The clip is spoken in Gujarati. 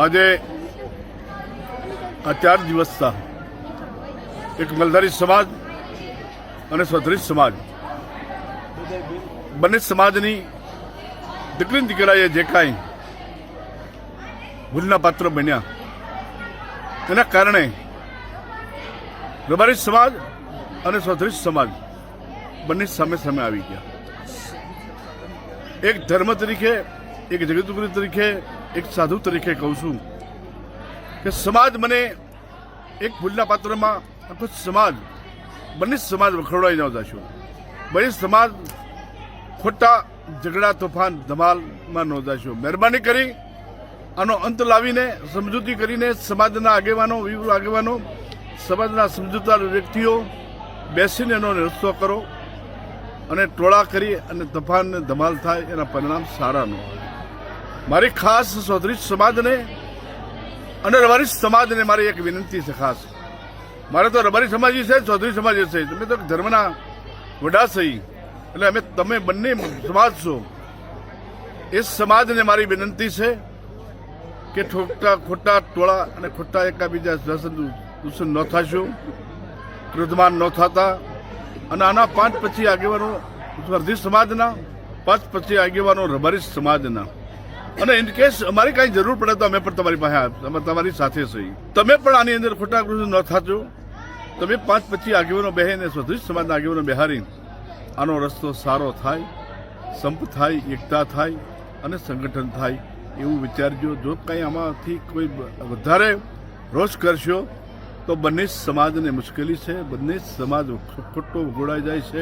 આજે આ 4 દિવસના એક મલધારી સમાજ અને સ્વધરી સમાજ બંને સમાજની દીકરી દીકરાએ જે કાંઈ ભૂલના પાત્ર બન્યા એના કારણે રબારી સમાજ અને સ્વધરી સમાજ બંને સામે સામે આવી ગયા. એક ધર્મ તરીકે, એક જગતગુરુ તરીકે, એક સાધુ તરીકે કહું છું કે સમાજ મને એક ભૂલના પાત્રમાં આખો સમાજ, બંને સમાજ વખોડાઈ ન જશો. બંને સમાજ ખોટા ઝઘડા, તોફાન, ધમાલમાં ન જશો. મહેરબાની કરી આનો અંત લાવીને સમજૂતી કરીને સમાજના આગેવાનો, વિવિધ આગેવાનો, સમાજના સમજૂતદાર વ્યક્તિઓ બેસીને એનો રસ્તો કરો અને ટોળા કરી અને તોફાન ને ધમાલ થાય એના પરિણામ સારા ન હોય. મારી ખાસ સ્વધરી સમાજને અને રબારી સમાજને મારી એક વિનંતી છે ખાસ. મારે તો રબારી સમાજ છે, ચૌધરી સમાજ છે. તમે તો ધર્મના વડા છે, એટલે તમે બંને સમાજ છો. એ સમાજને મારી વિનંતી છે કે ખોટા ટોળા અને ખોટા એકાબીજા દૂષણ ન થશો, ક્રોધમાન ન થતા. અને આના 5-25 આગેવાનો સ્વધરી સમાજના, 5-25 આગેવાનો રબારી સમાજના. અને ઇન કેસ અમારી કાંઈ જરૂર પડે તો અમે પણ તમારી પાસે, તમારી સાથે છીએ. તમે પણ આની અંદર ખોટા કૃષિ ન થજો. તમે 5-25 આગેવાનો બહેને સ્વધરી સમાજના આગેવાનો બિહારી આનો રસ્તો સારો થાય, સંપ થાય, એકતા થાય અને સંગઠન થાય એવું વિચારજો. જો કંઈ આમાંથી કોઈ વધારે રોષ કરશો તો બંને સમાજને મુશ્કેલી છે, બંને સમાજ ખોટો ગોળાઈ જાય છે.